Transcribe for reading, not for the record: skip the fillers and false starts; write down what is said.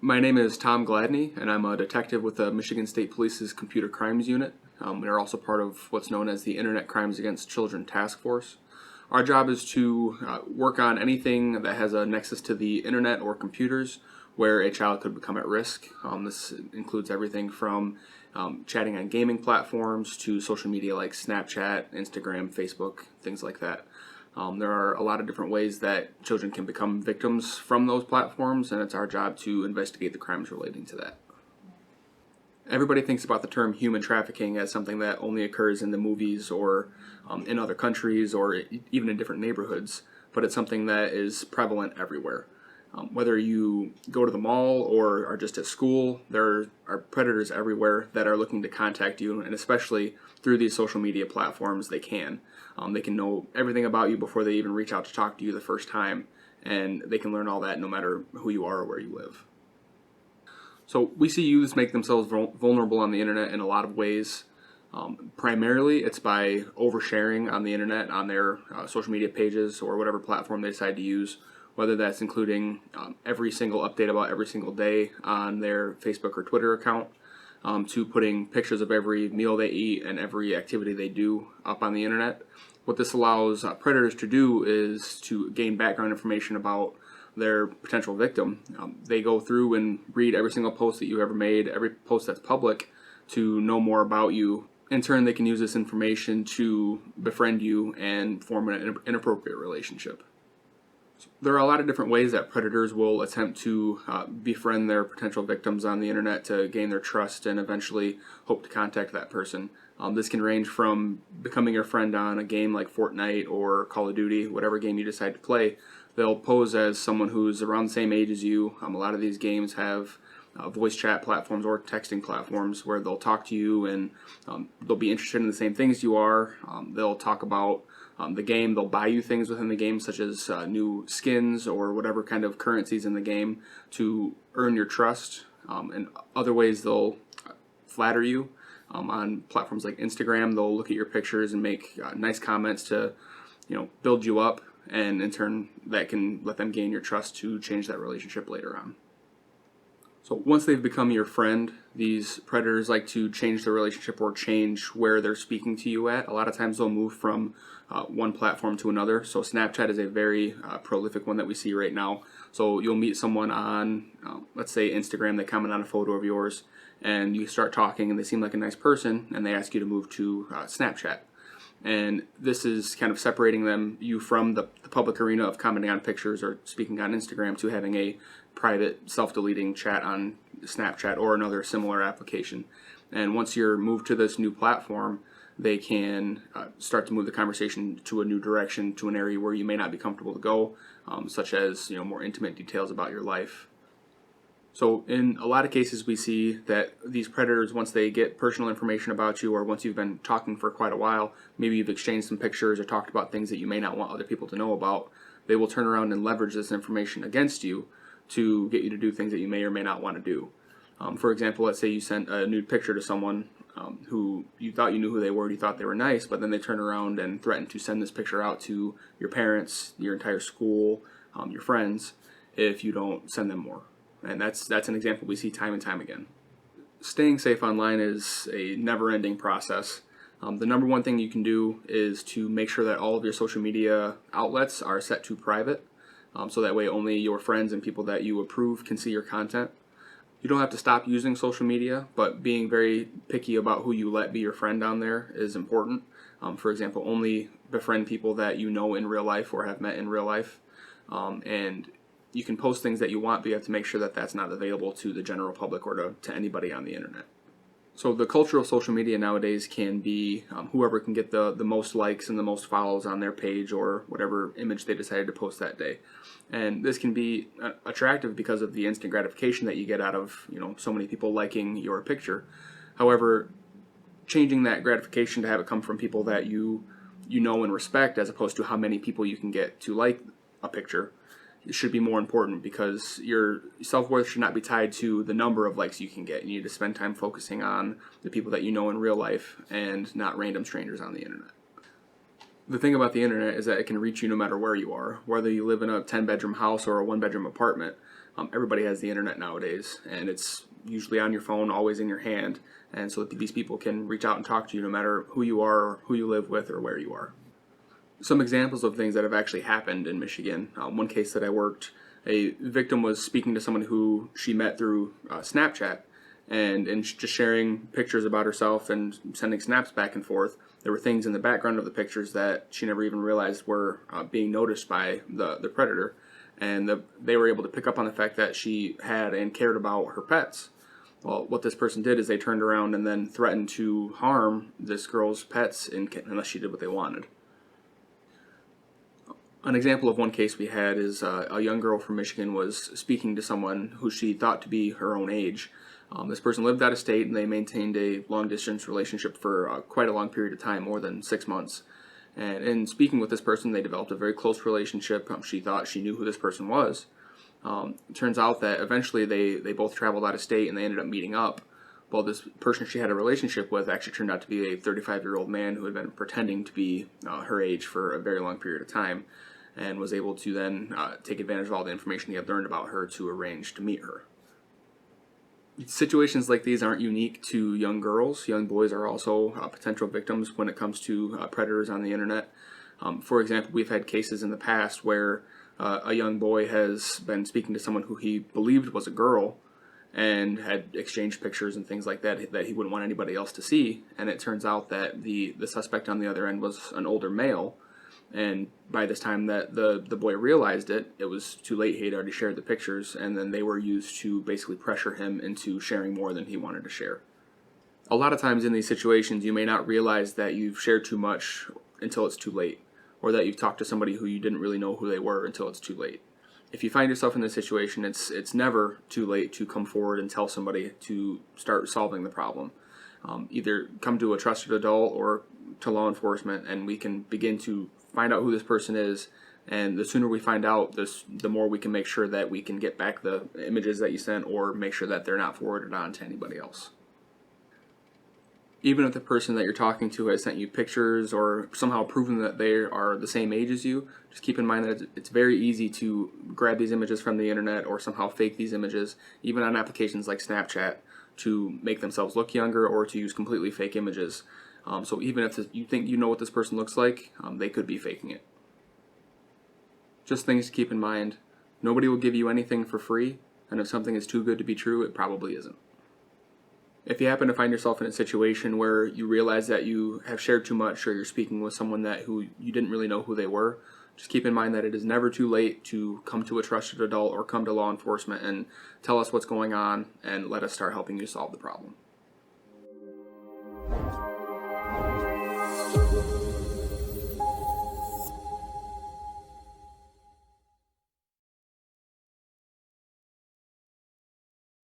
My name is Tom Gladney, and I'm a detective with the Michigan State Police's Computer Crimes Unit. We are also part of what's known as the Internet Crimes Against Children Task Force. Our job is to work on anything that has a nexus to the internet or computers where a child could become at risk. This includes everything from chatting on gaming platforms to social media like Snapchat, Instagram, Facebook, things like that. There are a lot of different ways that children can become victims from those platforms, and it's our job to investigate the crimes relating to that. Everybody thinks about the term human trafficking as something that only occurs in the movies or in other countries or even in different neighborhoods, but it's something that is prevalent everywhere. Whether you go to the mall or are just at school, there are predators everywhere that are looking to contact you, and especially through these social media platforms, they can. They can know everything about you before they even reach out to talk to you the first time, and they can learn all that no matter who you are or where you live. So we see youths make themselves vulnerable on the internet in a lot of ways. Primarily, it's by oversharing on the internet, on their social media pages or whatever platform they decide to use, whether that's including every single update about every single day on their Facebook or Twitter account, to putting pictures of every meal they eat and every activity they do up on the internet. What this allows predators to do is to gain background information about their potential victim. They go through and read every single post that you ever made, every post that's public, to know more about you. In turn, they can use this information to befriend you and form an inappropriate relationship. There are a lot of different ways that predators will attempt to befriend their potential victims on the internet to gain their trust and eventually hope to contact that person. This can range from becoming your friend on a game like Fortnite or Call of Duty, whatever game you decide to play. They'll pose as someone who's around the same age as you. A lot of these games have voice chat platforms or texting platforms where they'll talk to you and they'll be interested in the same things you are. They'll talk about the game. They'll buy you things within the game, such as new skins or whatever kind of currencies in the game to earn your trust. And other ways they'll flatter you. On platforms like Instagram, they'll look at your pictures and make nice comments to, build you up, and in turn, that can let them gain your trust to change that relationship later on. So once they've become your friend, these predators like to change the relationship or change where they're speaking to you at. A lot of times they'll move from one platform to another. So Snapchat is a very prolific one that we see right now. So you'll meet someone on, let's say Instagram, they comment on a photo of yours, and you start talking and they seem like a nice person, and they ask you to move to Snapchat. And this is kind of separating you from the public arena of commenting on pictures or speaking on Instagram to having a private self-deleting chat on Snapchat or another similar application. And once you're moved to this new platform, they can start to move the conversation to a new direction, to an area where you may not be comfortable to go, such as more intimate details about your life. So in a lot of cases, we see that these predators, once they get personal information about you, or once you've been talking for quite a while, maybe you've exchanged some pictures or talked about things that you may not want other people to know about, they will turn around and leverage this information against you to get you to do things that you may or may not want to do. For example, let's say you sent a nude picture to someone who you thought you knew who they were, you thought they were nice, but then they turn around and threaten to send this picture out to your parents, your entire school, your friends, if you don't send them more. And that's an example we see time and time again. Staying safe online is a never-ending process. The number one thing you can do is to make sure that all of your social media outlets are set to private, so that way only your friends and people that you approve can see your content. You don't have to stop using social media, but being very picky about who you let be your friend on there is important. For example, only befriend people that you know in real life or have met in real life. And you can post things that you want, but you have to make sure that that's not available to the general public or to anybody on the internet. So the culture of social media nowadays can be whoever can get the most likes and the most follows on their page or whatever image they decided to post that day. And this can be attractive because of the instant gratification that you get out of so many people liking your picture. However, changing that gratification to have it come from people that you know and respect, as opposed to how many people you can get to like a picture, should be more important, because your self-worth should not be tied to the number of likes you can get. You need to spend time focusing on the people that you know in real life and not random strangers on the internet. The thing about the internet is that it can reach you no matter where you are, whether you live in a 10-bedroom house or a 1-bedroom apartment. Everybody has the internet nowadays, and it's usually on your phone, always in your hand, and so that these people can reach out and talk to you no matter who you are, or who you live with, or where you are. Some examples of things that have actually happened in Michigan. One case that I worked, a victim was speaking to someone who she met through Snapchat, and just sharing pictures about herself and sending snaps back and forth. There were things in the background of the pictures that she never even realized were being noticed by the predator, and they were able to pick up on the fact that she had and cared about her pets. Well, what this person did is they turned around and then threatened to harm this girl's pets unless she did what they wanted. An example of one case we had is a young girl from Michigan was speaking to someone who she thought to be her own age. This person lived out of state, and they maintained a long-distance relationship for quite a long period of time, more than 6 months. And in speaking with this person, they developed a very close relationship. She thought she knew who this person was. It turns out that eventually they both traveled out of state, and they ended up meeting up. Well, this person she had a relationship with actually turned out to be a 35-year-old man who had been pretending to be her age for a very long period of time, and was able to then take advantage of all the information he had learned about her to arrange to meet her. Situations like these aren't unique to young girls. Young boys are also potential victims when it comes to predators on the internet. For example, we've had cases in the past where a young boy has been speaking to someone who he believed was a girl and had exchanged pictures and things like that that he wouldn't want anybody else to see, and it turns out that the suspect on the other end was an older male. And by this time that the boy realized it, it was too late. He had already shared the pictures, and then they were used to basically pressure him into sharing more than he wanted to share. A lot of times in these situations, you may not realize that you've shared too much until it's too late, or that you've talked to somebody who you didn't really know who they were until it's too late. If you find yourself in this situation, it's never too late to come forward and tell somebody to start solving the problem. Either come to a trusted adult or to law enforcement, and we can begin to find out who this person is, and the sooner we find out, the more we can make sure that we can get back the images that you sent, or make sure that they're not forwarded on to anybody else. Even if the person that you're talking to has sent you pictures or somehow proven that they are the same age as you, just keep in mind that it's very easy to grab these images from the internet or somehow fake these images, even on applications like Snapchat, to make themselves look younger or to use completely fake images. So even if you think you know what this person looks like, they could be faking it. Just things to keep in mind. Nobody will give you anything for free, and if something is too good to be true, it probably isn't. If you happen to find yourself in a situation where you realize that you have shared too much, or you're speaking with someone who you didn't really know who they were, just keep in mind that it is never too late to come to a trusted adult or come to law enforcement and tell us what's going on and let us start helping you solve the problem.